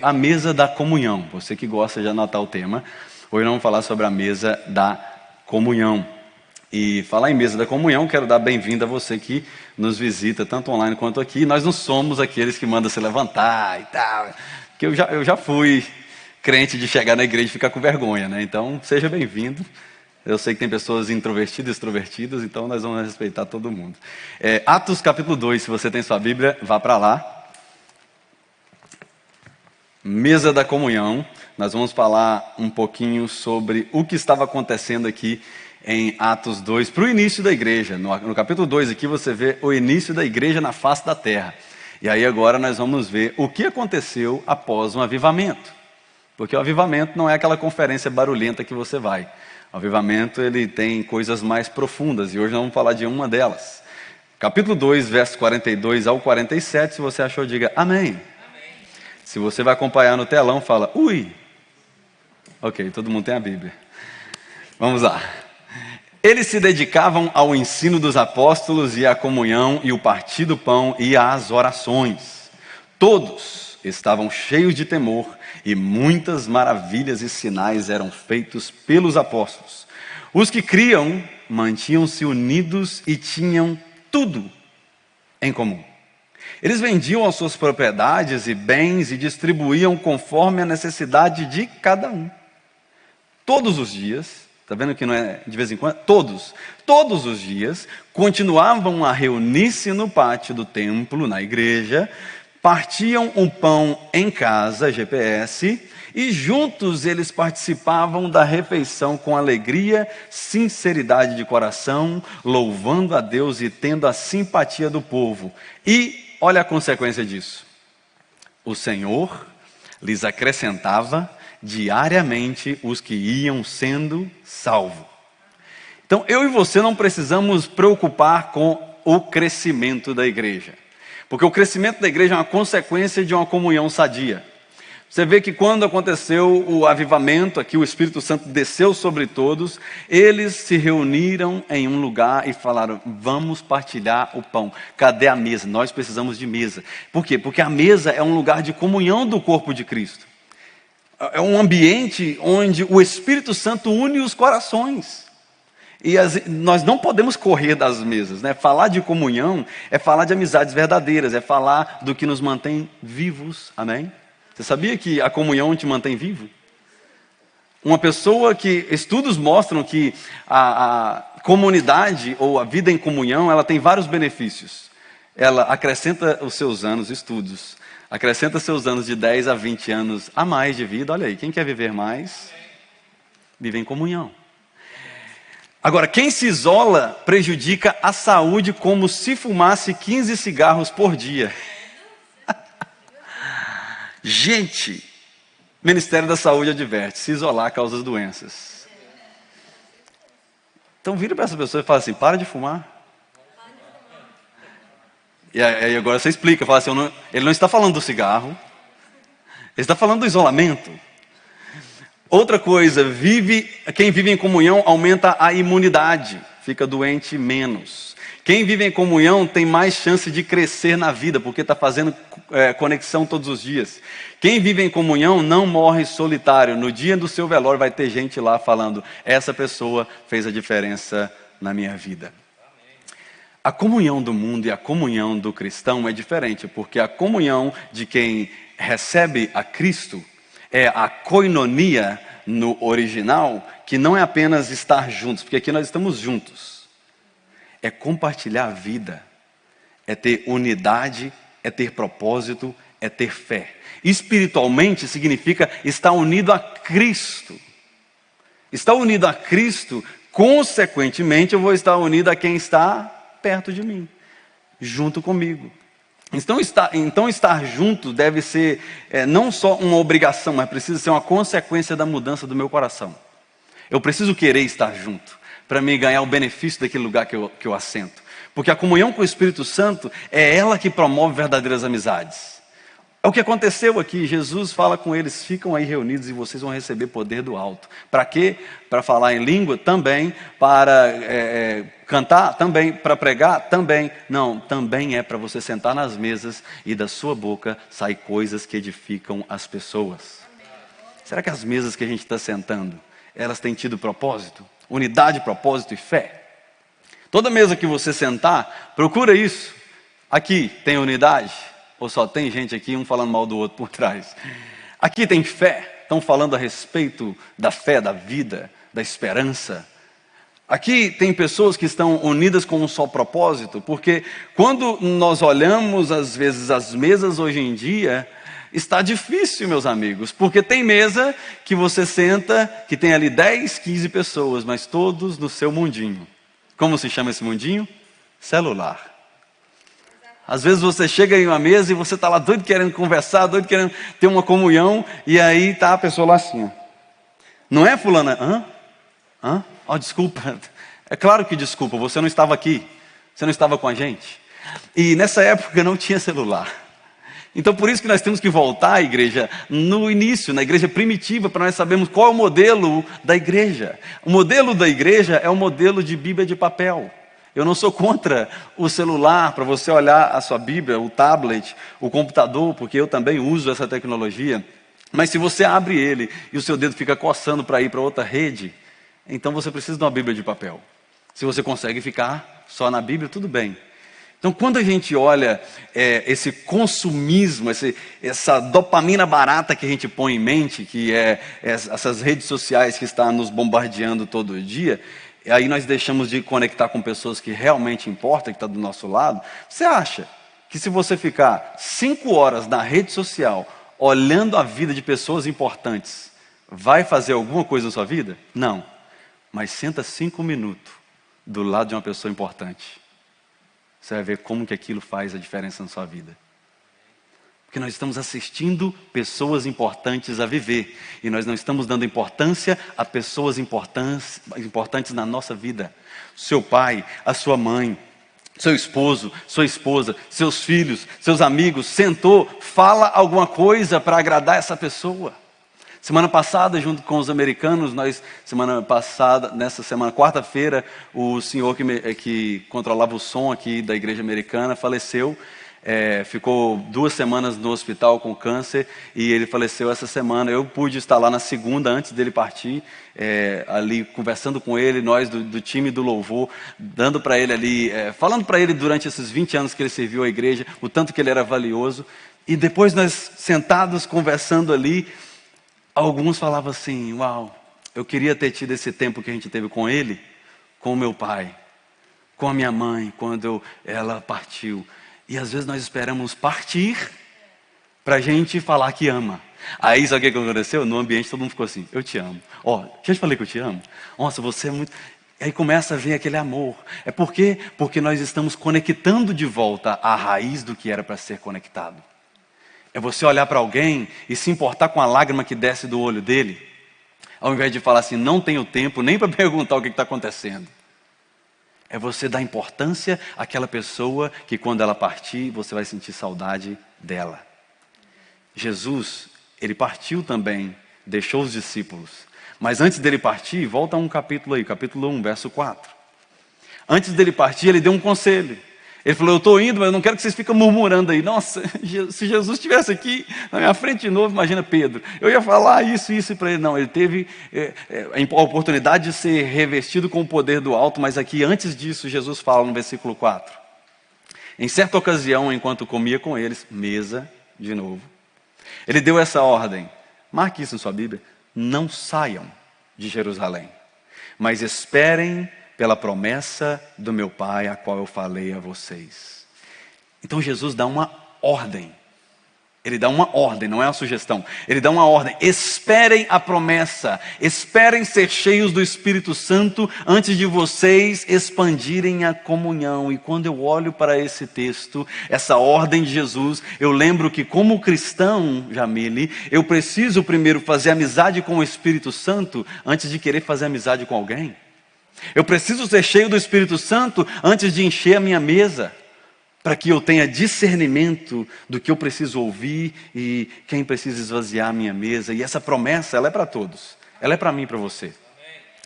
A mesa da comunhão, você que gosta de anotar o tema, hoje nós vamos falar sobre a mesa da comunhão. E falar em mesa da comunhão, quero dar bem-vindo a você que nos visita, tanto online quanto aqui. Nós não somos aqueles que mandam se levantar e tal, porque eu já fui crente de chegar na igreja e ficar com vergonha, né? Então, seja bem-vindo. Eu sei que tem pessoas introvertidas e extrovertidas, então nós vamos respeitar todo mundo. Atos capítulo 2, se você tem sua Bíblia, vá para lá. Mesa da comunhão, nós vamos falar um pouquinho sobre o que estava acontecendo aqui em Atos 2, para o início da igreja. No capítulo 2 aqui você vê o início da igreja na face da terra. E aí agora nós vamos ver o que aconteceu após um avivamento. Porque o avivamento não é aquela conferência barulhenta que você vai. O avivamento ele tem coisas mais profundas e hoje nós vamos falar de uma delas. Capítulo 2, versos 42 ao 47, se você achou, diga amém. Se você vai acompanhar no telão, fala, ui. Ok, todo mundo tem a Bíblia. Vamos lá. Eles se dedicavam ao ensino dos apóstolos e à comunhão e o partir do pão e às orações. Todos estavam cheios de temor e muitas maravilhas e sinais eram feitos pelos apóstolos. Os que criam mantinham-se unidos e tinham tudo em comum. Eles vendiam as suas propriedades e bens e distribuíam conforme a necessidade de cada um. Todos os dias, está vendo que não é de vez em quando? Todos os dias, continuavam a reunir-se no pátio do templo, na igreja, partiam o pão em casa, GPS, e juntos eles participavam da refeição com alegria, sinceridade de coração, louvando a Deus e tendo a simpatia do povo. E olha a consequência disso. O Senhor lhes acrescentava diariamente os que iam sendo salvos. Então, eu e você não precisamos preocupar com o crescimento da igreja. Porque o crescimento da igreja é uma consequência de uma comunhão sadia. Você vê que quando aconteceu o avivamento, aqui o Espírito Santo desceu sobre todos, eles se reuniram em um lugar e falaram, vamos partilhar o pão. Cadê a mesa? Nós precisamos de mesa. Por quê? Porque a mesa é um lugar de comunhão do corpo de Cristo. É um ambiente onde o Espírito Santo une os corações. E nós não podemos correr das mesas, né? Falar de comunhão é falar de amizades verdadeiras, é falar do que nos mantém vivos, amém? Você sabia que a comunhão te mantém vivo? Uma pessoa que, estudos mostram que a comunidade ou a vida em comunhão, ela tem vários benefícios. Ela acrescenta os seus anos, estudos, acrescenta seus anos de 10 a 20 anos a mais de vida. Olha aí, quem quer viver mais, vive em comunhão. Agora, quem se isola prejudica a saúde como se fumasse 15 cigarros por dia. Gente, Ministério da Saúde adverte, se isolar causa doenças. Então vira para essa pessoa e fala assim, para de fumar. E aí agora você explica, fala assim, ele não está falando do cigarro, ele está falando do isolamento. Outra coisa, quem vive em comunhão aumenta a imunidade, fica doente menos. Quem vive em comunhão tem mais chance de crescer na vida, porque está fazendo conexão todos os dias. Quem vive em comunhão não morre solitário. No dia do seu velório vai ter gente lá falando, essa pessoa fez a diferença na minha vida. A comunhão do mundo e a comunhão do cristão é diferente, porque a comunhão de quem recebe a Cristo é a koinonia no original, que não é apenas estar juntos, porque aqui nós estamos juntos. É compartilhar a vida, é ter unidade, é ter propósito, é ter fé. Espiritualmente significa estar unido a Cristo. Estar unido a Cristo, consequentemente eu vou estar unido a quem está perto de mim, junto comigo. Então estar junto deve ser não só uma obrigação, mas precisa ser uma consequência da mudança do meu coração. Eu preciso querer estar junto, para me ganhar o benefício daquele lugar que eu assento. Porque a comunhão com o Espírito Santo é ela que promove verdadeiras amizades. É o que aconteceu aqui. Jesus fala com eles: ficam aí reunidos e vocês vão receber poder do alto. Para quê? Para falar em língua? Também. Para cantar? Também. Para pregar? Também. Não, também é para você sentar nas mesas e da sua boca sair coisas que edificam as pessoas. Será que as mesas que a gente está sentando, elas têm tido propósito? Unidade, propósito e fé? Toda mesa que você sentar, procura isso. Aqui tem unidade? Ou só tem gente aqui, um falando mal do outro por trás? Aqui tem fé, estão falando a respeito da fé, da vida, da esperança. Aqui tem pessoas que estão unidas com um só propósito, porque quando nós olhamos, às vezes, as mesas hoje em dia, está difícil, meus amigos, porque tem mesa que você senta, que tem ali 10, 15 pessoas, mas todos no seu mundinho. Como se chama esse mundinho? Celular. Às vezes você chega em uma mesa e você está lá doido querendo conversar, doido querendo ter uma comunhão, e aí está a pessoa lá assim, ó. Não é, fulana? Hã? Oh, desculpa. É claro que desculpa, você não estava aqui, você não estava com a gente. E nessa época não tinha celular. Então por isso que nós temos que voltar à igreja no início, na igreja primitiva, para nós sabermos qual é o modelo da igreja. O modelo da igreja é o modelo de Bíblia de papel. Eu não sou contra o celular, para você olhar a sua Bíblia, o tablet, o computador, porque eu também uso essa tecnologia. Mas se você abre ele e o seu dedo fica coçando para ir para outra rede, então você precisa de uma Bíblia de papel. Se você consegue ficar só na Bíblia, tudo bem. Então, quando a gente olha esse consumismo, essa dopamina barata que a gente põe em mente, que é essas redes sociais que estão nos bombardeando todo dia, aí nós deixamos de conectar com pessoas que realmente importam, que estão do nosso lado. Você acha que se você ficar 5 horas na rede social, olhando a vida de pessoas importantes, vai fazer alguma coisa na sua vida? Não. Mas senta 5 minutos do lado de uma pessoa importante. Você vai ver como que aquilo faz a diferença na sua vida. Porque nós estamos assistindo pessoas importantes a viver. E nós não estamos dando importância a pessoas importantes na nossa vida. Seu pai, a sua mãe, seu esposo, sua esposa, seus filhos, seus amigos. Sentou, fala alguma coisa para agradar essa pessoa. Semana passada, junto com os americanos, nessa semana, quarta-feira, o senhor que controlava o som aqui da igreja americana faleceu. Ficou 2 semanas no hospital com câncer e ele faleceu essa semana. Eu pude estar lá na segunda, antes dele partir, ali conversando com ele, nós do time do louvor, dando para ele ali, falando para ele durante esses 20 anos que ele serviu à igreja, o tanto que ele era valioso. E depois nós sentados conversando ali, alguns falavam assim: uau, eu queria ter tido esse tempo que a gente teve com ele, com o meu pai, com a minha mãe, quando ela partiu. E às vezes nós esperamos partir para a gente falar que ama. Aí sabe o que aconteceu? No ambiente todo mundo ficou assim: eu te amo. Já te falei que eu te amo? Nossa, você é muito... Aí começa a vir aquele amor. É porque nós estamos conectando de volta à raiz do que era para ser conectado. É você olhar para alguém e se importar com a lágrima que desce do olho dele, ao invés de falar assim: não tenho tempo nem para perguntar o que está acontecendo. É você dar importância àquela pessoa que quando ela partir, você vai sentir saudade dela. Jesus, ele partiu também, deixou os discípulos. Mas antes dele partir, volta a um capítulo aí, capítulo 1, verso 4. Antes dele partir, ele deu um conselho. Ele falou: eu estou indo, mas eu não quero que vocês fiquem murmurando aí. Nossa, se Jesus estivesse aqui na minha frente de novo, imagina Pedro. Eu ia falar isso para ele. Não, ele teve a oportunidade de ser revestido com o poder do alto, mas aqui, antes disso, Jesus fala no versículo 4. Em certa ocasião, enquanto comia com eles, mesa, de novo, ele deu essa ordem. Marque isso na sua Bíblia: não saiam de Jerusalém, mas esperem pela promessa do meu Pai, a qual eu falei a vocês. Então Jesus dá uma ordem. Ele dá uma ordem, não é uma sugestão. Ele dá uma ordem: esperem a promessa, esperem ser cheios do Espírito Santo antes de vocês expandirem a comunhão. E quando eu olho para esse texto, essa ordem de Jesus, eu lembro que como cristão, Jamile, eu preciso primeiro fazer amizade com o Espírito Santo antes de querer fazer amizade com alguém. Eu preciso ser cheio do Espírito Santo antes de encher a minha mesa. para que eu tenha discernimento do que eu preciso ouvir e quem precisa esvaziar a minha mesa. E essa promessa, ela é para todos. Ela é para mim e para você,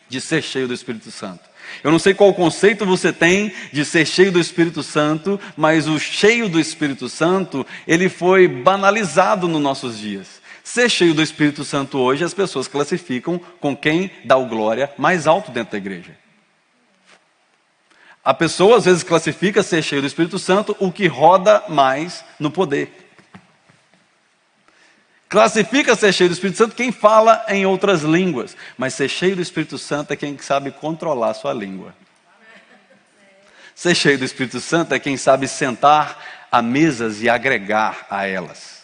de ser cheio do Espírito Santo. Eu não sei qual conceito você tem de ser cheio do Espírito Santo, mas o cheio do Espírito Santo, ele foi banalizado nos nossos dias. Ser cheio do Espírito Santo hoje, as pessoas classificam com quem dá o glória mais alto dentro da igreja. A pessoa às vezes classifica ser cheio do Espírito Santo o que roda mais no poder. Classifica ser cheio do Espírito Santo quem fala em outras línguas. Mas ser cheio do Espírito Santo é quem sabe controlar a sua língua. Ser cheio do Espírito Santo é quem sabe sentar a mesas e agregar a elas.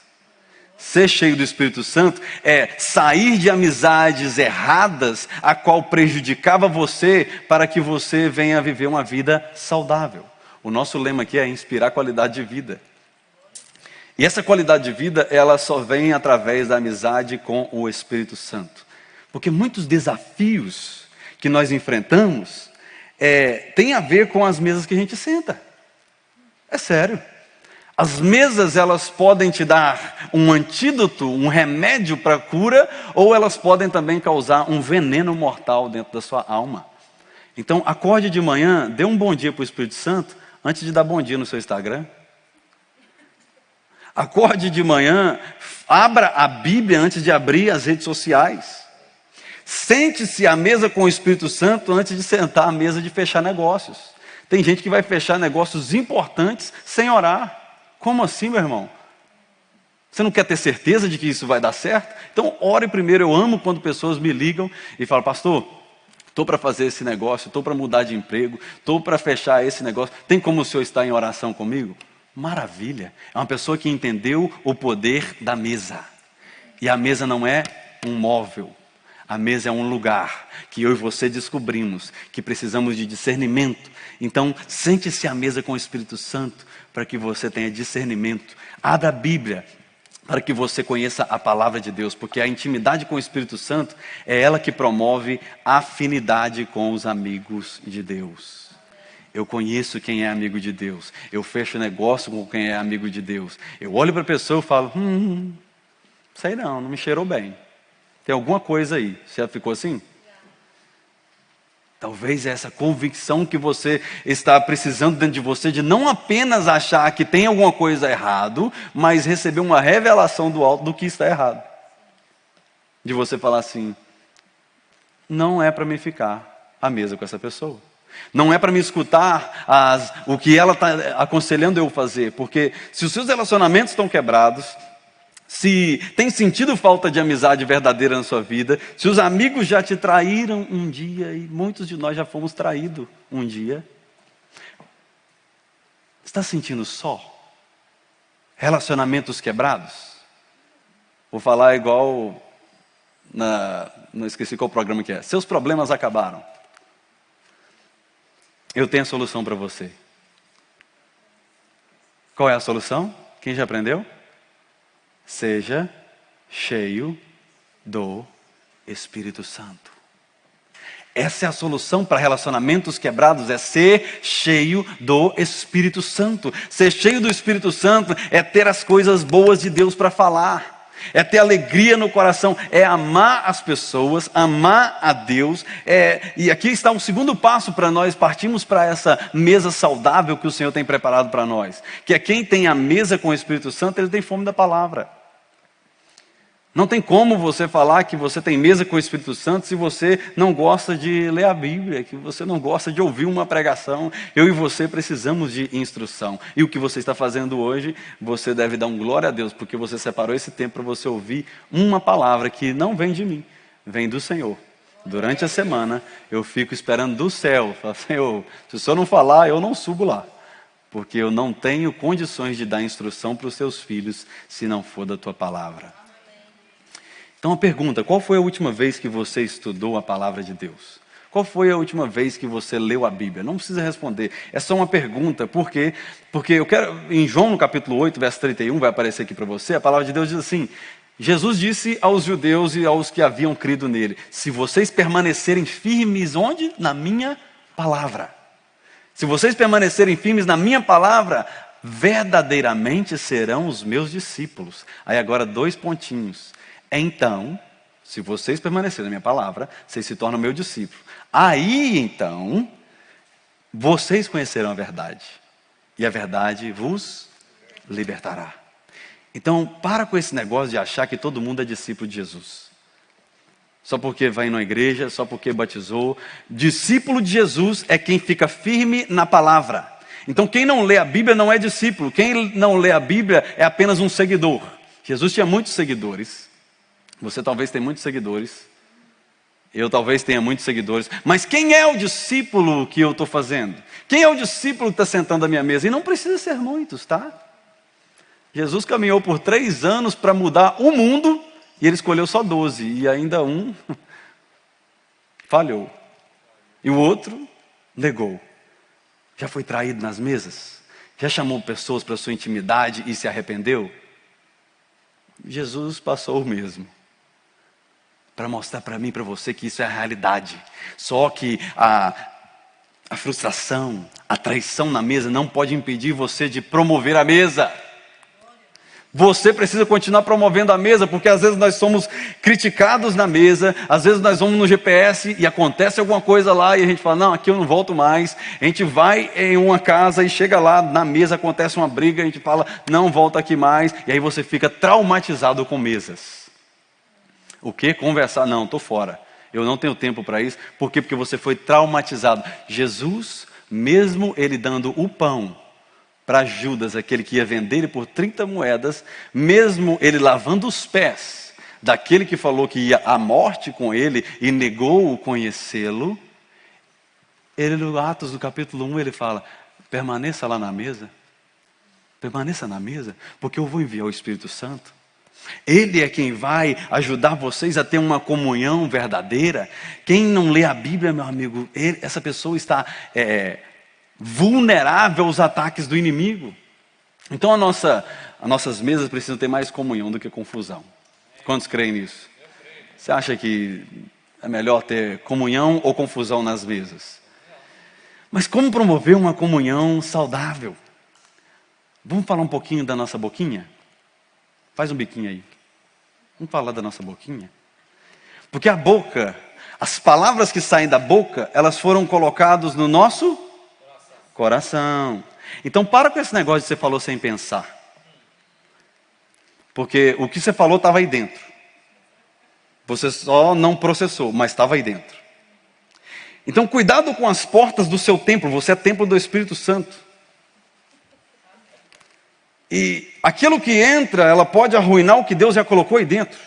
Ser cheio do Espírito Santo é sair de amizades erradas, a qual prejudicava você, para que você venha viver uma vida saudável. O nosso lema aqui é inspirar qualidade de vida. E essa qualidade de vida, ela só vem através da amizade com o Espírito Santo. Porque muitos desafios que nós enfrentamos têm a ver com as mesas que a gente senta. É sério. As mesas, elas podem te dar um antídoto, um remédio para a cura, ou elas podem também causar um veneno mortal dentro da sua alma. Então, acorde de manhã, dê um bom dia para o Espírito Santo, antes de dar bom dia no seu Instagram. Acorde de manhã, abra a Bíblia antes de abrir as redes sociais. Sente-se à mesa com o Espírito Santo antes de sentar à mesa de fechar negócios. Tem gente que vai fechar negócios importantes sem orar. Como assim, meu irmão? Você não quer ter certeza de que isso vai dar certo? Então, ore primeiro. Eu amo quando pessoas me ligam e falam: pastor, estou para fazer esse negócio, estou para mudar de emprego, estou para fechar esse negócio. Tem como o senhor estar em oração comigo? Maravilha. É uma pessoa que entendeu o poder da mesa. E a mesa não é um móvel. A mesa é um lugar que eu e você descobrimos que precisamos de discernimento. Então, sente-se à mesa com o Espírito Santo para que você tenha discernimento. Abra a Bíblia para que você conheça a palavra de Deus, porque a intimidade com o Espírito Santo é ela que promove afinidade com os amigos de Deus. Eu conheço quem é amigo de Deus. Eu fecho negócio com quem é amigo de Deus. Eu olho para a pessoa e falo: sei não me cheirou bem. Tem alguma coisa aí. Você já ficou assim? Talvez essa convicção que você está precisando dentro de você, de não apenas achar que tem alguma coisa errado, mas receber uma revelação do alto do que está errado. De você falar assim: não é para mim ficar à mesa com essa pessoa. Não é para me escutar o que ela está aconselhando eu fazer. Porque se os seus relacionamentos estão quebrados, se tem sentido falta de amizade verdadeira na sua vida, se os amigos já te traíram um dia, e muitos de nós já fomos traídos um dia, está sentindo só? Relacionamentos quebrados? Vou falar igual, não esqueci qual programa que é. Seus problemas acabaram. Eu tenho a solução para você. Qual é a solução? Quem já aprendeu? Seja cheio do Espírito Santo. Essa é a solução para relacionamentos quebrados, é ser cheio do Espírito Santo. Ser cheio do Espírito Santo é ter as coisas boas de Deus para falar. É ter alegria no coração, é amar as pessoas, amar a Deus. E aqui está o segundo passo para nós partirmos para essa mesa saudável que o Senhor tem preparado para nós. Que é quem tem a mesa com o Espírito Santo, ele tem fome da palavra. Não tem como você falar que você tem mesa com o Espírito Santo se você não gosta de ler a Bíblia, que você não gosta de ouvir uma pregação. Eu e você precisamos de instrução. E o que você está fazendo hoje, você deve dar um glória a Deus, porque você separou esse tempo para você ouvir uma palavra que não vem de mim, vem do Senhor. Durante a semana, eu fico esperando do céu. Falo: Senhor, se o Senhor não falar, eu não subo lá. Porque eu não tenho condições de dar instrução para os seus filhos se não for da tua palavra. Então a pergunta: qual foi a última vez que você estudou a palavra de Deus? Qual foi a última vez que você leu a Bíblia? Não precisa responder, é só uma pergunta. Por quê? Porque eu quero, em João no capítulo 8, verso 31, vai aparecer aqui para você, a palavra de Deus diz assim: Jesus disse aos judeus e aos que haviam crido nele: se vocês permanecerem firmes, onde? Na minha palavra. Se vocês permanecerem firmes na minha palavra, verdadeiramente serão os meus discípulos. Aí agora 2 pontinhos. Então, se vocês permanecerem na minha palavra, vocês se tornam meu discípulo. Aí então, vocês conhecerão a verdade. E a verdade vos libertará. Então, para com esse negócio de achar que todo mundo é discípulo de Jesus. Só porque vai na igreja, só porque batizou. Discípulo de Jesus é quem fica firme na palavra. Então, quem não lê a Bíblia não é discípulo. Quem não lê a Bíblia é apenas um seguidor. Jesus tinha muitos seguidores. Você talvez tenha muitos seguidores. Eu talvez tenha muitos seguidores. Mas quem é o discípulo que eu estou fazendo? Quem é o discípulo que está sentando à minha mesa? E não precisa ser muitos, tá? Jesus caminhou por 3 anos para mudar o mundo e ele escolheu só 12. E ainda um falhou. E o outro negou. Já foi traído nas mesas? Já chamou pessoas para sua intimidade e se arrependeu? Jesus passou o mesmo. Para mostrar para mim e para você que isso é a realidade. Só que a frustração, a traição na mesa não pode impedir você de promover a mesa. Você precisa continuar promovendo a mesa, porque às vezes nós somos criticados na mesa, às vezes nós vamos no GPS e acontece alguma coisa lá e a gente fala, não, aqui eu não volto mais. A gente vai em uma casa e chega lá na mesa, acontece uma briga, a gente fala, não volta aqui mais. E aí você fica traumatizado com mesas. O quê? Conversar? Não, estou fora. Eu não tenho tempo para isso. Por quê? Porque você foi traumatizado. Jesus, mesmo ele dando o pão para Judas, aquele que ia vender ele por 30 moedas, mesmo ele lavando os pés daquele que falou que ia à morte com ele e negou o conhecê-lo, ele no Atos do capítulo 1, ele fala, permaneça lá na mesa, permaneça na mesa, porque eu vou enviar o Espírito Santo. Ele é quem vai ajudar vocês a ter uma comunhão verdadeira. Quem não lê a Bíblia, meu amigo, essa pessoa está vulnerável aos ataques do inimigo. Então as nossas mesas precisam ter mais comunhão do que confusão. Quantos creem nisso? Você acha que é melhor ter comunhão ou confusão nas mesas? Mas como promover uma comunhão saudável? Vamos falar um pouquinho da nossa boquinha? Faz um biquinho aí. Vamos falar da nossa boquinha? Porque a boca, as palavras que saem da boca, elas foram colocadas no nosso coração. Então para com esse negócio de você falou sem pensar. Porque o que você falou estava aí dentro. Você só não processou, mas estava aí dentro. Então cuidado com as portas do seu templo. Você é templo do Espírito Santo. E aquilo que entra, ela pode arruinar o que Deus já colocou aí dentro.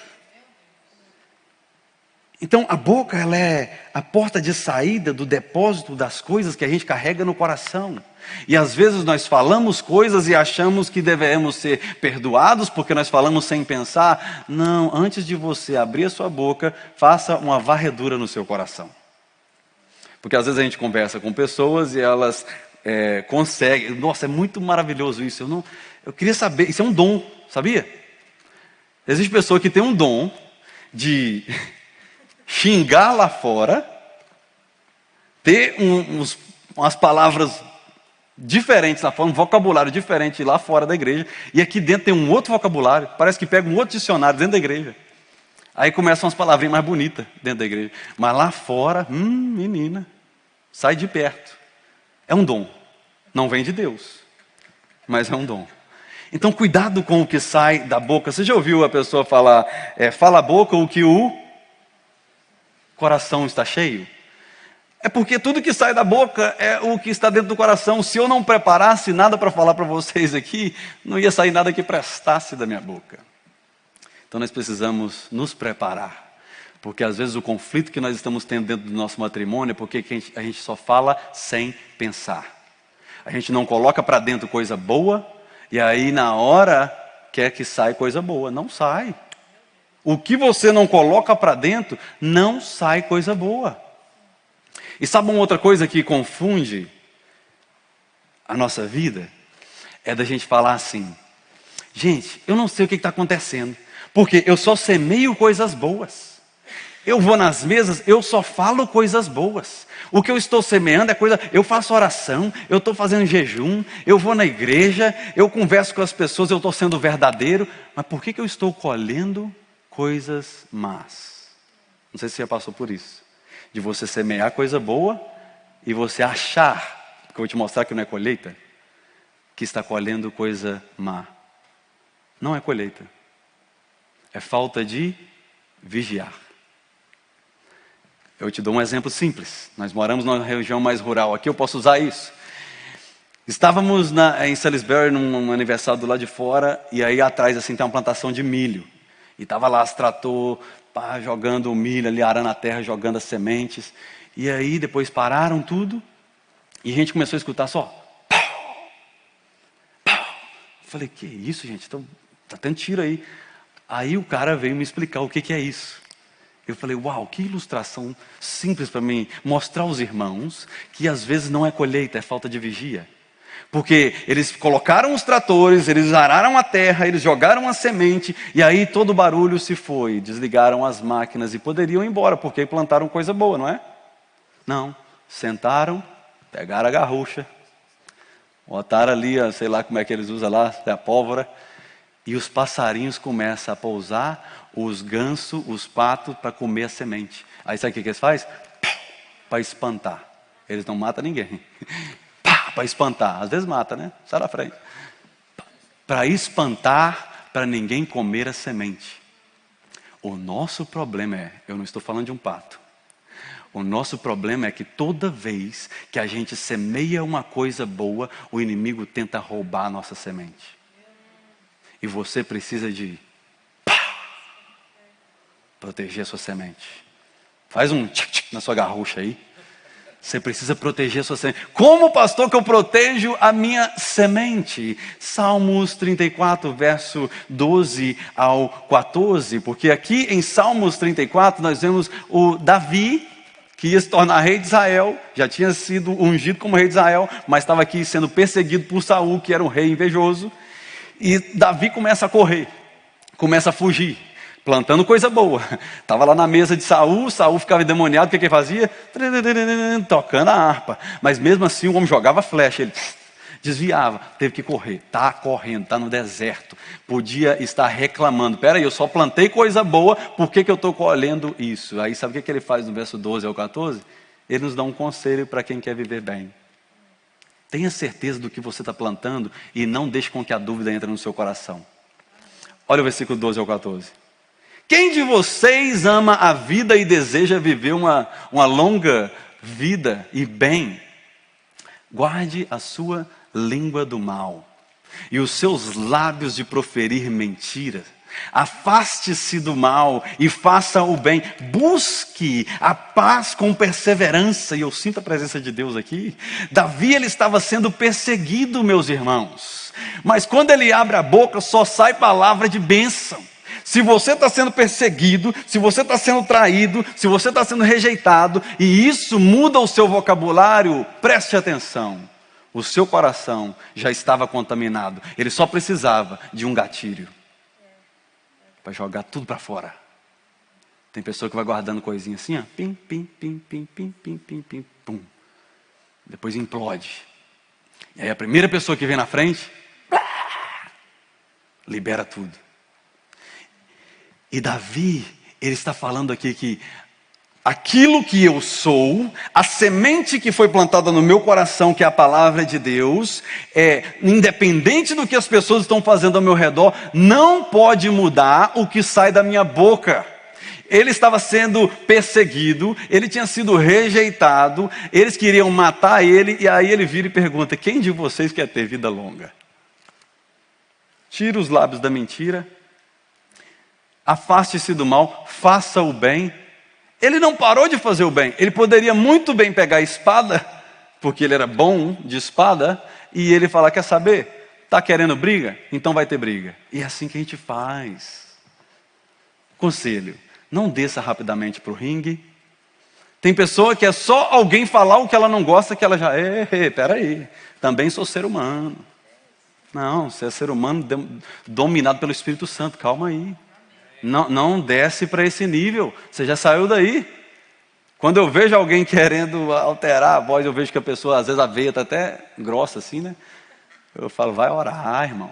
Então a boca, ela é a porta de saída do depósito das coisas que a gente carrega no coração. E às vezes nós falamos coisas e achamos que devemos ser perdoados porque nós falamos sem pensar. Não, antes de você abrir a sua boca, faça uma varredura no seu coração. Porque às vezes a gente conversa com pessoas e elas conseguem. Nossa, é muito maravilhoso isso. Eu queria saber, isso é um dom, sabia? Existe pessoa que tem um dom de xingar lá fora, ter umas palavras diferentes lá fora, um vocabulário diferente lá fora da igreja, e aqui dentro tem um outro vocabulário, parece que pega um outro dicionário dentro da igreja. Aí começam as palavrinhas mais bonitas dentro da igreja. Mas lá fora, menina, sai de perto. É um dom. Não vem de Deus, mas é um dom. Então cuidado com o que sai da boca. Você já ouviu a pessoa falar, fala a boca o que o coração está cheio? É porque tudo que sai da boca é o que está dentro do coração. Se eu não preparasse nada para falar para vocês aqui, não ia sair nada que prestasse da minha boca. Então nós precisamos nos preparar. Porque às vezes o conflito que nós estamos tendo dentro do nosso matrimônio é porque a gente só fala sem pensar. A gente não coloca para dentro coisa boa, e aí na hora quer que saia coisa boa. Não sai. O que você não coloca para dentro, não sai coisa boa. E sabe uma outra coisa que confunde a nossa vida? É da gente falar assim, gente, eu não sei o que está acontecendo, porque eu só semeio coisas boas. Eu vou nas mesas, eu só falo coisas boas. O que eu estou semeando é coisa... Eu faço oração, eu estou fazendo jejum, eu vou na igreja, eu converso com as pessoas, eu estou sendo verdadeiro. Mas por que eu estou colhendo coisas más? Não sei se você já passou por isso. De você semear coisa boa e você achar, que eu vou te mostrar que não é colheita, que está colhendo coisa má. Não é colheita. É falta de vigiar. Eu te dou um exemplo simples. Nós moramos numa região mais rural. Aqui eu posso usar isso. Estávamos em Salisbury, num aniversário do lado de fora, e aí atrás assim tem uma plantação de milho. E estava lá os trator, jogando o milho ali, arando a terra, jogando as sementes. E aí depois pararam tudo, e a gente começou a escutar só. Pau, pau. Falei, que isso, gente? Tá tendo tiro aí. Aí o cara veio me explicar o que é isso. Eu falei, uau, que ilustração simples para mim. Mostrar aos irmãos que às vezes não é colheita, é falta de vigia. Porque eles colocaram os tratores, eles araram a terra, eles jogaram a semente, e aí todo o barulho se foi. Desligaram as máquinas e poderiam ir embora, porque plantaram coisa boa, não é? Não, sentaram, pegaram a garrucha, botaram ali, sei lá como é que eles usam lá, a pólvora, e os passarinhos começam a pousar, os gansos, os patos, para comer a semente. Aí sabe o que eles fazem? Para espantar. Eles não matam ninguém. Para espantar. Às vezes mata, né? Sai da frente. Para espantar, para ninguém comer a semente. O nosso problema é, eu não estou falando de um pato. O nosso problema é que toda vez que a gente semeia uma coisa boa, o inimigo tenta roubar a nossa semente. E você precisa de proteger a sua semente. Faz um tic-tic na sua garrucha aí. Você precisa proteger a sua semente. Como, pastor, que eu protejo a minha semente? Salmos 34, verso 12 ao 14. Porque aqui em Salmos 34 nós vemos o Davi, que ia se tornar rei de Israel. Já tinha sido ungido como rei de Israel, mas estava aqui sendo perseguido por Saul, que era um rei invejoso. E Davi começa a correr, começa a fugir, plantando coisa boa. Estava lá na mesa de Saul ficava endemoniado, o que ele fazia? Tocando a harpa. Mas mesmo assim o homem jogava flecha, ele desviava, teve que correr. Está correndo, está no deserto. Podia estar reclamando, peraí, eu só plantei coisa boa, por que eu estou colhendo isso? Aí sabe o que ele faz no verso 12 ao 14? Ele nos dá um conselho para quem quer viver bem. Tenha certeza do que você está plantando e não deixe com que a dúvida entre no seu coração. Olha o versículo 12 ao 14. Quem de vocês ama a vida e deseja viver uma longa vida e bem? Guarde a sua língua do mal e os seus lábios de proferir mentiras. Afaste-se do mal e faça o bem. Busque a paz com perseverança. E eu sinto a presença de Deus aqui. Davi, ele estava sendo perseguido, meus irmãos. Mas quando ele abre a boca, só sai palavra de bênção. Se você está sendo perseguido, se você está sendo traído, se você está sendo rejeitado, e isso muda o seu vocabulário, preste atenção. O seu coração já estava contaminado. Ele só precisava de um gatilho para jogar tudo para fora. Tem pessoa que vai guardando coisinha assim, ó, pim, pim, pim, pim, pim, pim, pim, pim, pum. Depois implode. E aí a primeira pessoa que vem na frente, libera tudo. E Davi, ele está falando aqui que aquilo que eu sou, a semente que foi plantada no meu coração, que é a palavra de Deus, independente do que as pessoas estão fazendo ao meu redor, não pode mudar o que sai da minha boca. Ele estava sendo perseguido, ele tinha sido rejeitado, eles queriam matar ele, e aí ele vira e pergunta: quem de vocês quer ter vida longa? Tira os lábios da mentira, afaste-se do mal, faça o bem. Ele não parou de fazer o bem. Ele poderia muito bem pegar a espada, porque ele era bom de espada, e ele falar: quer saber? Está querendo briga? Então vai ter briga. E é assim que a gente faz. Conselho: não desça rapidamente para o ringue. Tem pessoa que é só alguém falar o que ela não gosta, que ela já... peraí, também sou ser humano. Não, você é ser humano dominado pelo Espírito Santo, calma aí. Não desce para esse nível. Você já saiu daí. Quando eu vejo alguém querendo alterar a voz, eu vejo que a pessoa, às vezes a veia está até grossa assim, né? Eu falo, vai orar, irmão.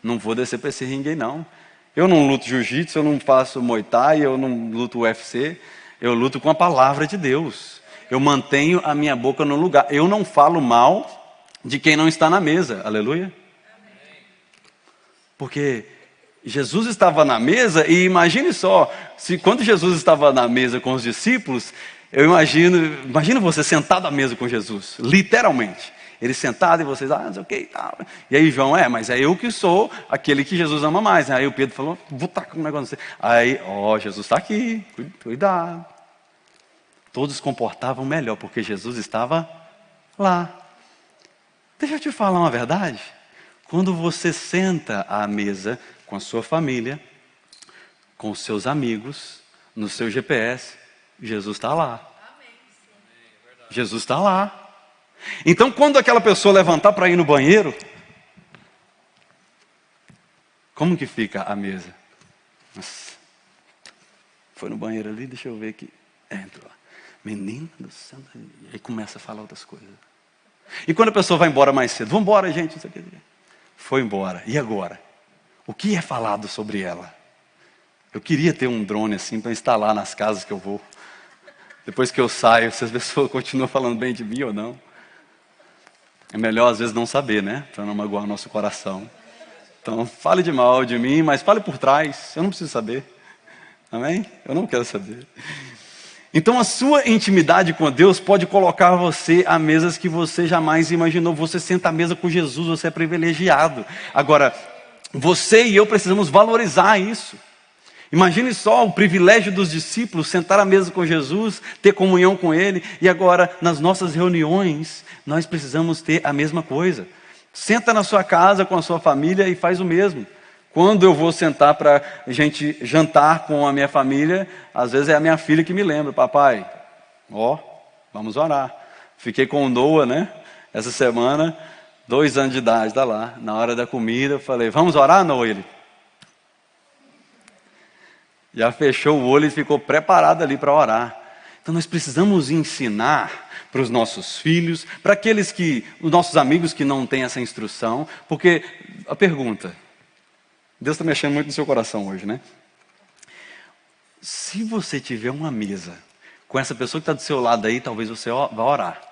Não vou descer para esse ringue aí, não. Eu não luto jiu-jitsu, eu não faço muay thai, eu não luto UFC. Eu luto com a palavra de Deus. Eu mantenho a minha boca no lugar. Eu não falo mal de quem não está na mesa. Aleluia. Porque Jesus estava na mesa e imagine só, se quando Jesus estava na mesa com os discípulos, eu imagino você sentado à mesa com Jesus, literalmente. Ele sentado e vocês, não sei o que e tal. E aí João, mas é eu que sou aquele que Jesus ama mais. Aí o Pedro falou, vou tacar um negócio. Aí, Jesus está aqui, cuidado. Todos se comportavam melhor, porque Jesus estava lá. Deixa eu te falar uma verdade. Quando você senta à mesa com a sua família, com os seus amigos, no seu GPS, Jesus está lá. Jesus está lá. Então, quando aquela pessoa levantar para ir no banheiro, como que fica a mesa? Nossa, foi no banheiro ali, deixa eu ver aqui. Entrou lá. Menina do céu. E aí começa a falar outras coisas. E quando a pessoa vai embora mais cedo, vamos embora, gente. Isso aqui. Foi embora. E agora? O que é falado sobre ela? Eu queria ter um drone assim para instalar nas casas que eu vou. Depois que eu saio, se as pessoas continuam falando bem de mim ou não. É melhor às vezes não saber, né? Para não magoar o nosso coração. Então, fale de mal de mim, mas fale por trás. Eu não preciso saber. Amém? Eu não quero saber. Então, a sua intimidade com Deus pode colocar você a mesas que você jamais imaginou. Você senta à mesa com Jesus, você é privilegiado. Agora, você e eu precisamos valorizar isso. Imagine só o privilégio dos discípulos, sentar à mesa com Jesus, ter comunhão com Ele. E agora, nas nossas reuniões, nós precisamos ter a mesma coisa. Senta na sua casa com a sua família e faz o mesmo. Quando eu vou sentar para a gente jantar com a minha família, às vezes é a minha filha que me lembra, papai, vamos orar. Fiquei com o Noah, né? Essa semana, 2 anos de idade, tá lá. Na hora da comida, eu falei, vamos orar, Noah? Ele já fechou o olho e ficou preparado ali para orar. Então nós precisamos ensinar para os nossos filhos, para os nossos amigos que não têm essa instrução, porque a pergunta, Deus está mexendo muito no seu coração hoje, né? Se você tiver uma mesa com essa pessoa que está do seu lado aí, talvez você vá orar.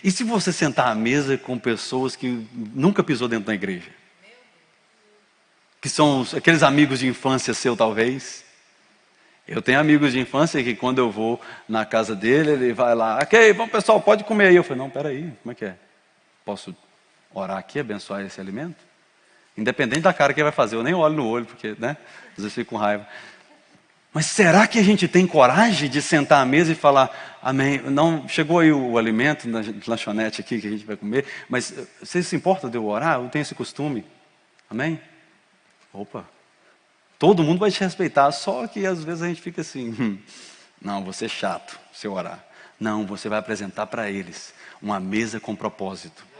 E se você sentar à mesa com pessoas que nunca pisou dentro da igreja? Que são aqueles amigos de infância seu, talvez. Eu tenho amigos de infância que quando eu vou na casa dele, ele vai lá, ok, vamos pessoal, pode comer aí. Eu falei, não, peraí, como é que é? Posso orar aqui, abençoar esse alimento? Independente da cara que ele vai fazer, eu nem olho no olho, porque, né, às vezes fico com raiva. Mas será que a gente tem coragem de sentar à mesa e falar, amém, não, chegou aí o alimento na lanchonete aqui que a gente vai comer, mas você se importa de eu orar? Eu tenho esse costume, amém? Opa, todo mundo vai te respeitar, só que às vezes a gente fica assim, não, você é chato se eu orar. Não, você vai apresentar para eles uma mesa com propósito.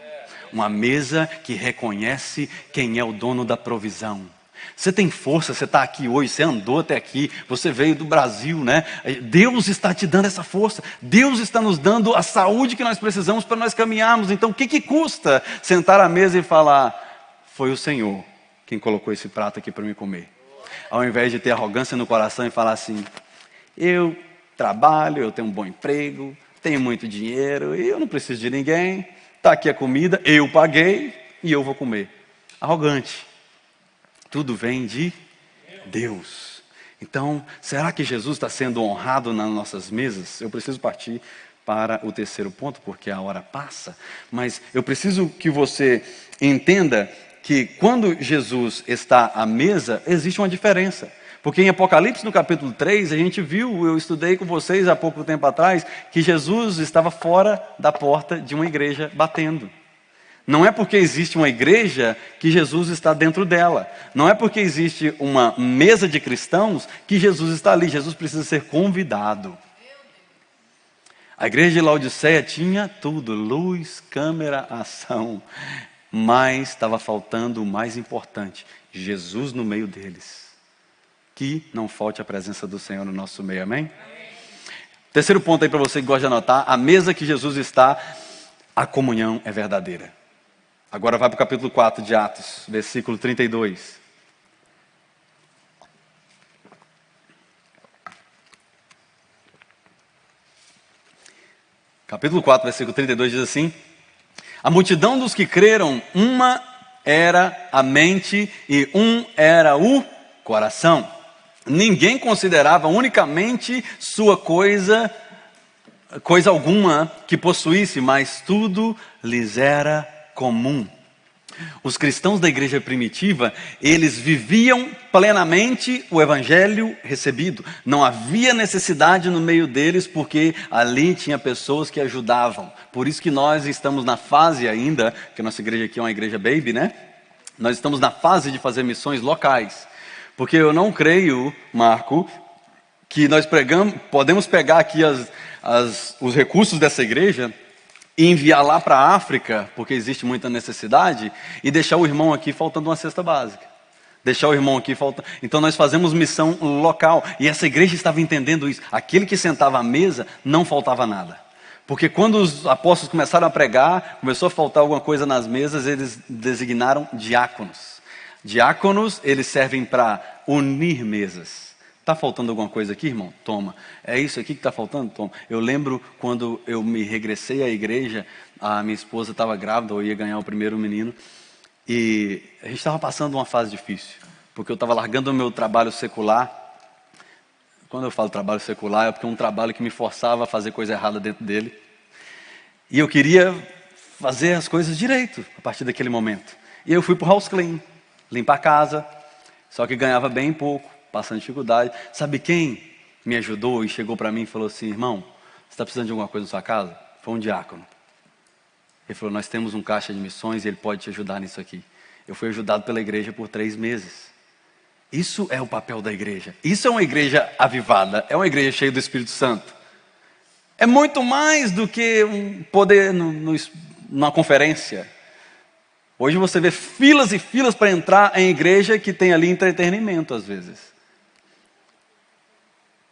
Uma mesa que reconhece quem é o dono da provisão. Você tem força, você está aqui hoje, você andou até aqui, você veio do Brasil, né? Deus está te dando essa força. Deus está nos dando a saúde que nós precisamos para nós caminharmos. Então, o que custa sentar à mesa e falar, foi o Senhor quem colocou esse prato aqui para mim comer? Ao invés de ter arrogância no coração e falar assim, eu trabalho, eu tenho um bom emprego, tenho muito dinheiro e eu não preciso de ninguém. Está aqui a comida, eu paguei e eu vou comer. Arrogante. Tudo vem de Deus. Então, será que Jesus está sendo honrado nas nossas mesas? Eu preciso partir para o terceiro ponto, porque a hora passa. Mas eu preciso que você entenda que quando Jesus está à mesa, existe uma diferença. Porque em Apocalipse, no capítulo 3, a gente viu, eu estudei com vocês há pouco tempo atrás, que Jesus estava fora da porta de uma igreja batendo. Não é porque existe uma igreja que Jesus está dentro dela. Não é porque existe uma mesa de cristãos que Jesus está ali. Jesus precisa ser convidado. A igreja de Laodiceia tinha tudo, luz, câmera, ação. Mas estava faltando o mais importante, Jesus no meio deles. que não falte a presença do Senhor no nosso meio, amém? Terceiro ponto aí para você que gosta de anotar: a mesa que Jesus está, a comunhão é verdadeira. Agora vai para o capítulo 4 de Atos, versículo 32. Capítulo 4, versículo 32 diz assim: a multidão dos que creram, uma era a mente e um era o coração. Ninguém considerava unicamente sua coisa alguma que possuísse, mas tudo lhes era comum. Os cristãos da igreja primitiva, eles viviam plenamente o evangelho recebido. Não havia necessidade no meio deles, porque ali tinha pessoas que ajudavam. Por isso que nós estamos na fase ainda, que a nossa igreja aqui é uma igreja baby, né? Nós estamos na fase de fazer missões locais. Porque eu não creio, Marco, que nós podemos pegar aqui os recursos dessa igreja e enviar lá para a África, porque existe muita necessidade, e deixar o irmão aqui faltando uma cesta básica. Deixar o irmão aqui faltando. Então nós fazemos missão local, e essa igreja estava entendendo isso. Aquele que sentava à mesa, não faltava nada. Porque quando os apóstolos começaram a pregar, começou a faltar alguma coisa nas mesas, eles designaram diáconos. Diáconos, eles servem para unir mesas. Está faltando alguma coisa aqui, irmão? Toma. É isso aqui que está faltando? Toma. Eu lembro quando eu me regressei à igreja, a minha esposa estava grávida, eu ia ganhar o primeiro menino, e a gente estava passando uma fase difícil, porque eu estava largando o meu trabalho secular. Quando eu falo trabalho secular, é porque é um trabalho que me forçava a fazer coisa errada dentro dele. E eu queria fazer as coisas direito, a partir daquele momento. E eu fui para o house clean, limpar a casa, só que ganhava bem pouco, passando dificuldade. Sabe quem me ajudou e chegou para mim e falou assim: irmão, você está precisando de alguma coisa na sua casa? Foi um diácono. Ele falou: nós temos um caixa de missões e ele pode te ajudar nisso aqui. Eu fui ajudado pela igreja por 3 meses. Isso é o papel da igreja. Isso é uma igreja avivada, é uma igreja cheia do Espírito Santo. É muito mais do que um poder numa conferência. Hoje você vê filas e filas para entrar em igreja que tem ali entretenimento às vezes.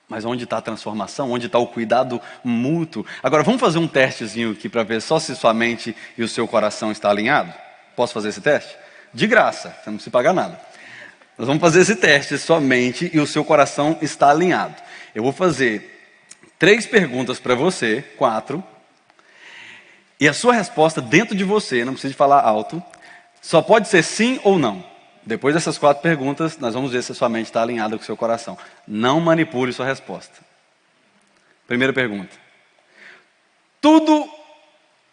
Mas onde está a transformação? Onde está o cuidado mútuo? Agora vamos fazer um testezinho aqui para ver só se sua mente e o seu coração está alinhado? Posso fazer esse teste? De graça, você não precisa pagar nada. Nós vamos fazer esse teste, sua mente e o seu coração está alinhado. Eu vou fazer 3 perguntas para você, 4. E a sua resposta dentro de você, não precisa de falar alto, só pode ser sim ou não. Depois dessas 4 perguntas, nós vamos ver se a sua mente está alinhada com o seu coração. Não manipule sua resposta. Primeira pergunta: tudo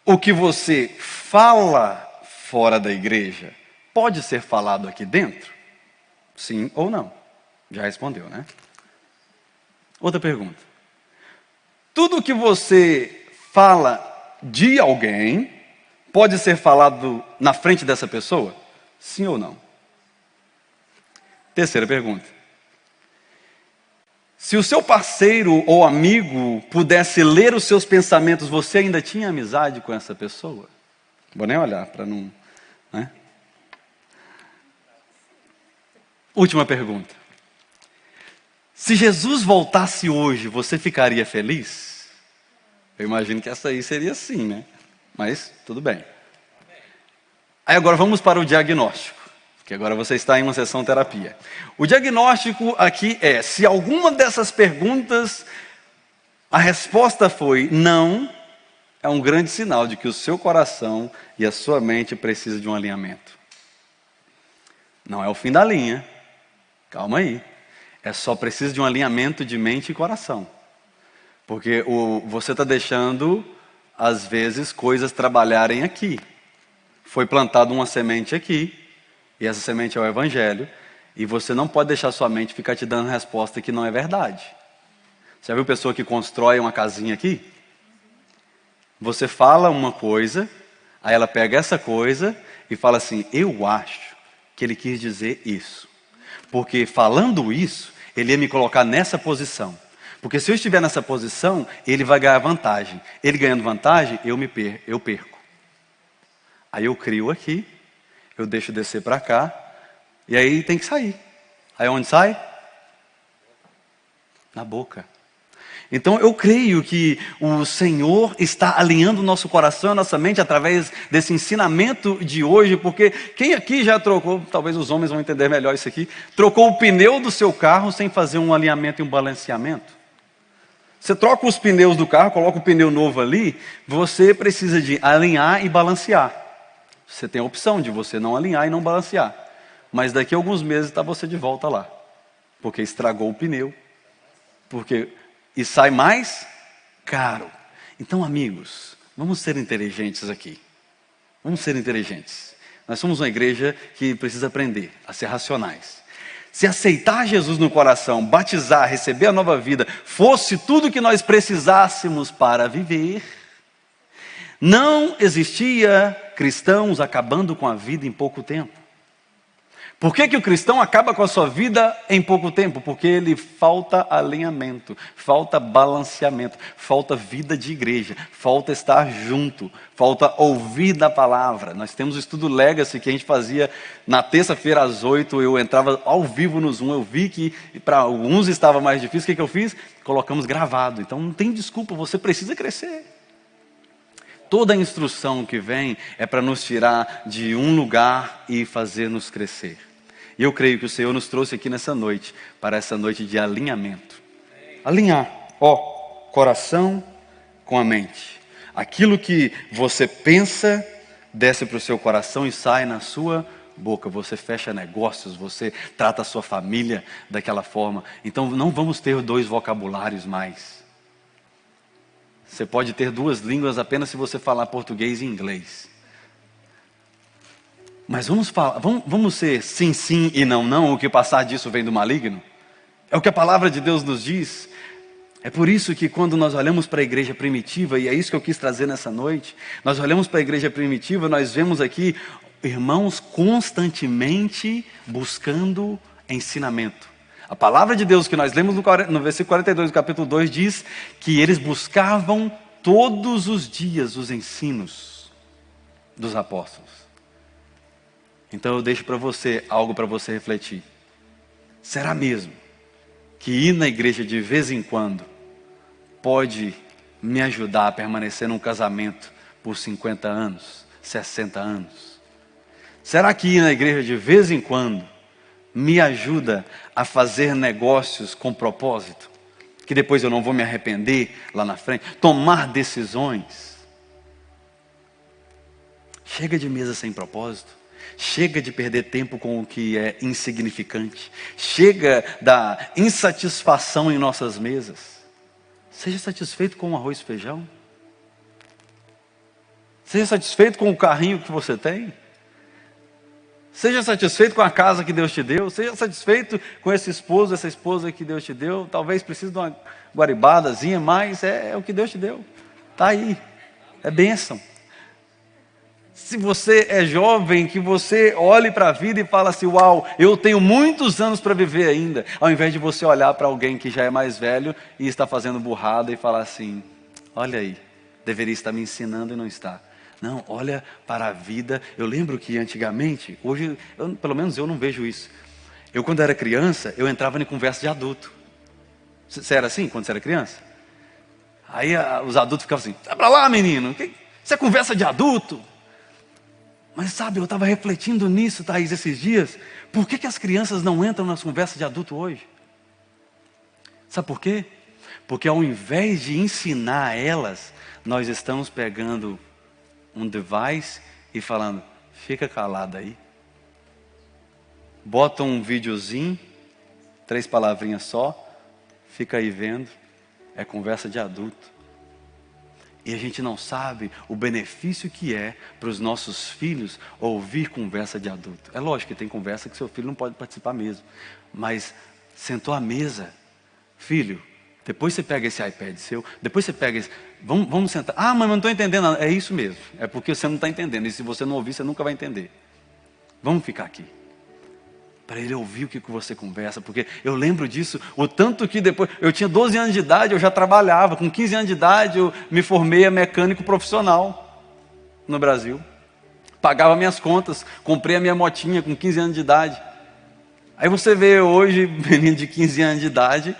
o que você fala fora da igreja pode ser falado aqui dentro? Sim ou não? Já respondeu, né? Outra pergunta: tudo o que você fala de alguém pode ser falado na frente dessa pessoa? Sim ou não? Terceira pergunta: se o seu parceiro ou amigo pudesse ler os seus pensamentos, você ainda tinha amizade com essa pessoa? Vou nem olhar para não... né? Última pergunta: se Jesus voltasse hoje, você ficaria feliz? Eu imagino que essa aí seria sim, né? Mas tudo bem. Aí agora vamos para o diagnóstico, que agora você está em uma sessão terapia. O diagnóstico aqui é: se alguma dessas perguntas a resposta foi não, é um grande sinal de que o seu coração e a sua mente precisam de um alinhamento. Não é o fim da linha. Calma aí. É só preciso de um alinhamento de mente e coração. Porque você está deixando, às vezes, coisas trabalharem aqui. Foi plantada uma semente aqui, e essa semente é o Evangelho, e você não pode deixar sua mente ficar te dando resposta que não é verdade. Você já viu pessoa que constrói uma casinha aqui? Você fala uma coisa, aí ela pega essa coisa e fala assim: eu acho que ele quis dizer isso. Porque falando isso, ele ia me colocar nessa posição. Porque se eu estiver nessa posição, ele vai ganhar vantagem. Ele ganhando vantagem, eu perco. Aí eu crio aqui, eu deixo descer para cá, e aí tem que sair. Aí onde sai? na boca. Então eu creio que o Senhor está alinhando o nosso coração, a nossa mente através desse ensinamento de hoje, porque quem aqui já trocou, talvez os homens vão entender melhor isso aqui, trocou o pneu do seu carro sem fazer um alinhamento e um balanceamento? Você troca os pneus do carro, coloca o pneu novo ali, você precisa de alinhar e balancear. Você tem a opção de você não alinhar e não balancear, mas daqui a alguns meses está você de volta lá, porque estragou o pneu, e sai mais caro. Então, amigos, vamos ser inteligentes aqui. Vamos ser inteligentes. Nós somos uma igreja que precisa aprender a ser racionais. Se aceitar Jesus no coração, batizar, receber a nova vida, fosse tudo que nós precisássemos para viver, não existia cristãos acabando com a vida em pouco tempo. Por que o cristão acaba com a sua vida em pouco tempo? Porque ele falta alinhamento, falta balanceamento, falta vida de igreja, falta estar junto, falta ouvir da palavra. Nós temos o estudo Legacy que a gente fazia na terça-feira às 8, eu entrava ao vivo no Zoom, eu vi que para alguns estava mais difícil, o que eu fiz? Colocamos gravado, então não tem desculpa, você precisa crescer. Toda a instrução que vem é para nos tirar de um lugar e fazer-nos crescer. E eu creio que o Senhor nos trouxe aqui nessa noite, para essa noite de alinhamento. Alinhar, coração com a mente. Aquilo que você pensa, desce para o seu coração e sai na sua boca. Você fecha negócios, você trata a sua família daquela forma. Então não vamos ter 2 vocabulários mais. Você pode ter 2 línguas apenas se você falar português e inglês. Mas vamos ser sim, sim e não, não, o que passar disso vem do maligno? É o que a palavra de Deus nos diz. É por isso que quando nós olhamos para a igreja primitiva, e é isso que eu quis trazer nessa noite, nós olhamos para a igreja primitiva, nós vemos aqui irmãos constantemente buscando ensinamento. A palavra de Deus que nós lemos no versículo 42 do capítulo 2 diz que eles buscavam todos os dias os ensinos dos apóstolos. Então eu deixo para você algo para você refletir. Será mesmo que ir na igreja de vez em quando pode me ajudar a permanecer num casamento por 50 anos, 60 anos? Será que ir na igreja de vez em quando me ajuda a fazer negócios com propósito? Que depois eu não vou me arrepender lá na frente? Tomar decisões? Chega de mesa sem propósito. Chega de perder tempo com o que é insignificante. Chega da insatisfação em nossas mesas. Seja satisfeito com o arroz e feijão. Seja satisfeito com o carrinho que você tem. Seja satisfeito com a casa que Deus te deu. Seja satisfeito com esse esposo, essa esposa que Deus te deu. Talvez precise de uma guaribadazinha, mas é o que Deus te deu. Está aí. É bênção. Se você é jovem, que você olhe para a vida e fala assim, uau, eu tenho muitos anos para viver ainda. Ao invés de você olhar para alguém que já é mais velho e está fazendo burrada e falar assim, olha aí, deveria estar me ensinando e não está. Não, olha para a vida. Eu lembro que antigamente, hoje, pelo menos eu não vejo isso. Eu quando era criança, eu entrava em conversa de adulto. Você era assim quando você era criança? Aí os adultos ficavam assim, sai para lá menino, isso é conversa de adulto? Mas sabe, eu estava refletindo nisso, Thaís, esses dias. Por que as crianças não entram nas conversas de adulto hoje? Sabe por quê? Porque ao invés de ensinar elas, nós estamos pegando um device e falando, fica calado aí. Bota um videozinho, 3 palavrinhas só, fica aí vendo, é conversa de adulto. E a gente não sabe o benefício que é para os nossos filhos ouvir conversa de adulto. É lógico que tem conversa que seu filho não pode participar mesmo. Mas sentou à mesa, filho, depois você pega esse iPad seu, depois você pega esse... Vamos sentar. Ah, mas eu não estou entendendo. É isso mesmo. É porque você não está entendendo. E se você não ouvir, você nunca vai entender. Vamos ficar aqui. Para ele ouvir o que você conversa, porque eu lembro disso, o tanto que depois, eu tinha 12 anos de idade, eu já trabalhava, com 15 anos de idade eu me formei a mecânico profissional no Brasil, pagava minhas contas, comprei a minha motinha com 15 anos de idade. Aí você vê hoje, menino de 15 anos de idade,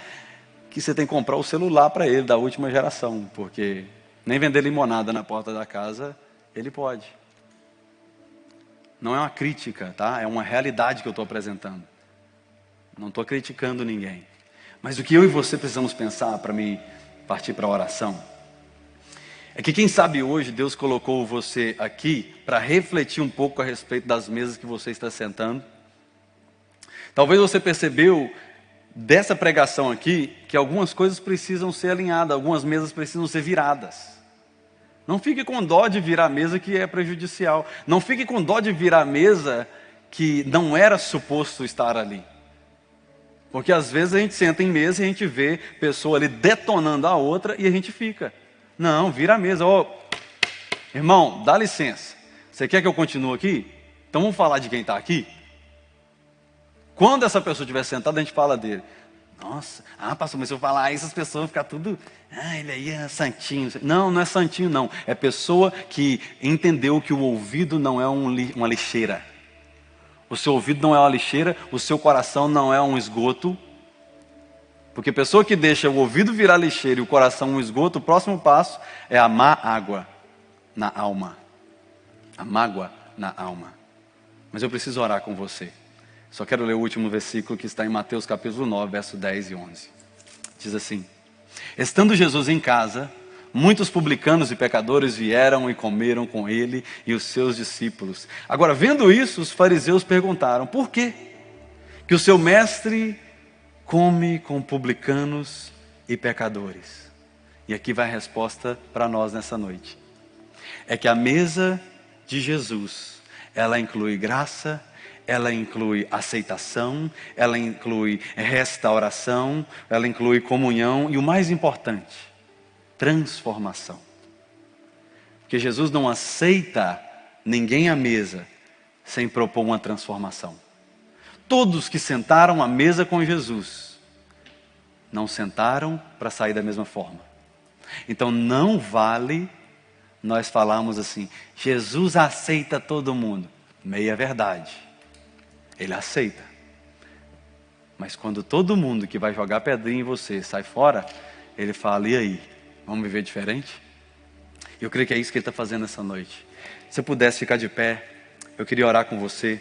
que você tem que comprar o celular para ele da última geração, porque nem vender limonada na porta da casa, ele pode. Não é uma crítica, tá? É uma realidade que eu estou apresentando. Não estou criticando ninguém. Mas o que eu e você precisamos pensar para me partir para a oração é que quem sabe hoje Deus colocou você aqui para refletir um pouco a respeito das mesas que você está sentando. Talvez você percebeu dessa pregação aqui que algumas coisas precisam ser alinhadas, algumas mesas precisam ser viradas. Não fique com dó de virar a mesa que é prejudicial. Não fique com dó de virar a mesa que não era suposto estar ali. Porque às vezes a gente senta em mesa e a gente vê pessoa ali detonando a outra e a gente fica. Não, vira a mesa. Ô, irmão, dá licença. Você quer que eu continue aqui? Então vamos falar de quem está aqui? Quando essa pessoa estiver sentada, a gente fala dele. Nossa, pastor, mas se eu falar isso, as pessoas vão ficar tudo... ele aí é santinho. Não, não é santinho não. É pessoa que entendeu que o ouvido não é uma lixeira. O seu ouvido não é uma lixeira, o seu coração não é um esgoto. Porque pessoa que deixa o ouvido virar lixeira e o coração um esgoto, o próximo passo é a má água na alma. A mágoa na alma. Mas eu preciso orar com você. Só quero ler o último versículo que está em Mateus capítulo 9, verso 10 e 11. Diz assim: estando Jesus em casa, muitos publicanos e pecadores vieram e comeram com ele e os seus discípulos. Agora, vendo isso, os fariseus perguntaram: por quê que o seu mestre come com publicanos e pecadores? E aqui vai a resposta para nós nessa noite. É que a mesa de Jesus, ela inclui graça, ela inclui aceitação, ela inclui restauração, ela inclui comunhão e o mais importante, transformação. Porque Jesus não aceita ninguém à mesa sem propor uma transformação. Todos que sentaram à mesa com Jesus não sentaram para sair da mesma forma. Então não vale nós falarmos assim: Jesus aceita todo mundo. Meia verdade. Ele aceita. Mas quando todo mundo que vai jogar pedrinha em você sai fora, ele fala: e aí? Vamos viver diferente? Eu creio que é isso que ele está fazendo essa noite. Se eu pudesse ficar de pé, eu queria orar com você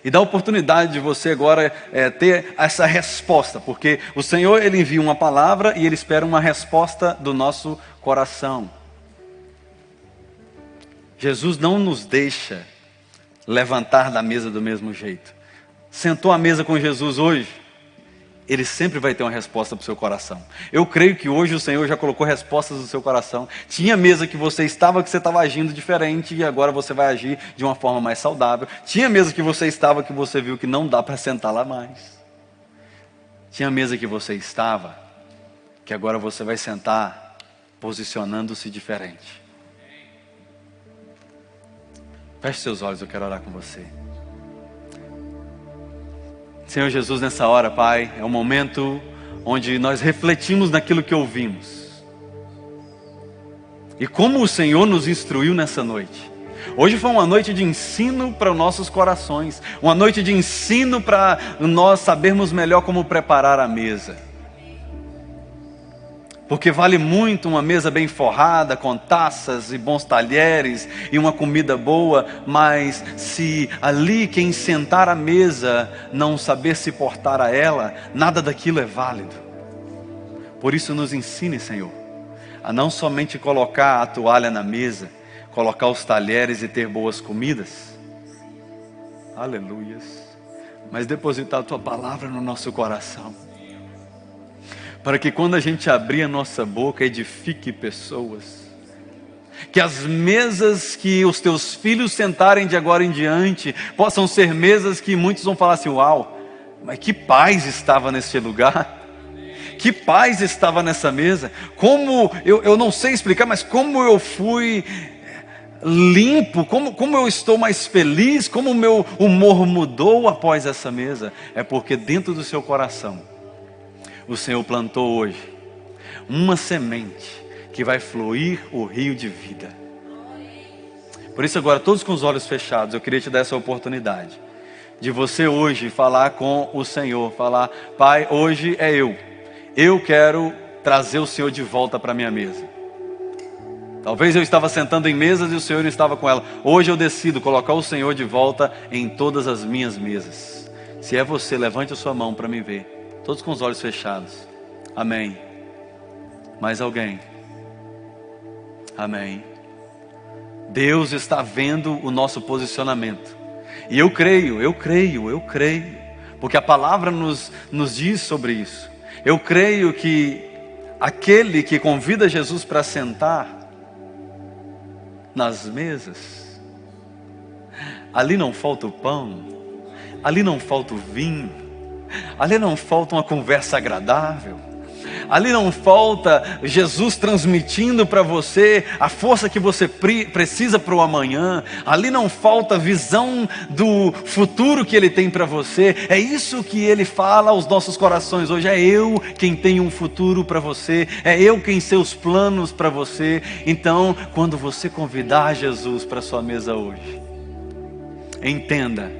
e dar a oportunidade de você agora ter essa resposta, porque o Senhor, Ele envia uma palavra e Ele espera uma resposta do nosso coração. Jesus não nos deixa levantar da mesa do mesmo jeito. Sentou à mesa com Jesus hoje, Ele sempre vai ter uma resposta para o seu coração. Eu creio que hoje o Senhor já colocou respostas no seu coração. Tinha mesa que você estava agindo diferente e agora você vai agir de uma forma mais saudável. Tinha mesa que você estava que você viu que não dá para sentar lá mais. Tinha mesa que você estava que agora você vai sentar posicionando-se diferente. Feche seus olhos, eu quero orar com você. Senhor Jesus, nessa hora, Pai, é um momento onde nós refletimos naquilo que ouvimos. E como o Senhor nos instruiu nessa noite. Hoje foi uma noite de ensino para os nossos corações. Uma noite de ensino para nós sabermos melhor como preparar a mesa. Porque vale muito uma mesa bem forrada, com taças e bons talheres e uma comida boa, mas se ali quem sentar à mesa não saber se portar a ela, nada daquilo é válido. Por isso nos ensine, Senhor, a não somente colocar a toalha na mesa, colocar os talheres e ter boas comidas. Aleluias. Mas depositar a Tua palavra no nosso coração. Para que quando a gente abrir a nossa boca, edifique pessoas. Que as mesas que os teus filhos sentarem de agora em diante, possam ser mesas que muitos vão falar assim: uau, mas que paz estava nesse lugar. Que paz estava nessa mesa. Como, eu não sei explicar, mas como eu fui limpo, como eu estou mais feliz, como o meu humor mudou após essa mesa. É porque dentro do seu coração, o Senhor plantou hoje uma semente que vai fluir o rio de vida. Por isso agora, todos com os olhos fechados, eu queria te dar essa oportunidade de você hoje falar com o Senhor, falar: Pai, hoje é eu eu quero trazer o Senhor de volta para a minha mesa. Talvez eu estava sentando em mesas e o Senhor não estava com ela. Hoje eu decido colocar o Senhor de volta em todas as minhas mesas. Se é você, levante a sua mão para me ver. Todos com os olhos fechados. Amém. Mais alguém? Amém. Deus está vendo o nosso posicionamento. E eu creio. Porque a palavra nos diz sobre isso. Eu creio que aquele que convida Jesus para sentar nas mesas, ali não falta o pão, ali não falta o vinho, ali não falta uma conversa agradável, ali não falta Jesus transmitindo para você a força que você precisa para o amanhã, ali não falta visão do futuro que Ele tem para você. É isso que Ele fala aos nossos corações hoje. É eu quem tenho um futuro para você, é eu quem sei os planos para você. Então, quando você convidar Jesus para a sua mesa hoje, entenda,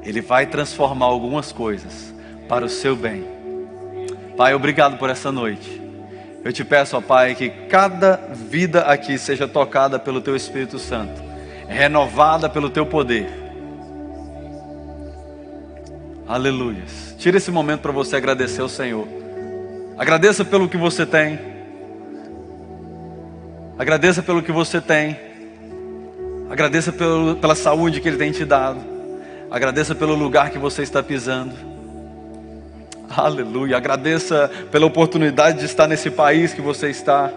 Ele vai transformar algumas coisas para o seu bem. Pai, obrigado por essa noite. Eu te peço, ó Pai, que cada vida aqui seja tocada pelo Teu Espírito Santo, renovada pelo Teu poder. Aleluia. Tira esse momento para você agradecer ao Senhor. Agradeça pelo que você tem. Agradeça pelo que você tem. Agradeça pela saúde que Ele tem te dado. Agradeça pelo lugar que você está pisando. Aleluia. Agradeça pela oportunidade de estar nesse país que você está.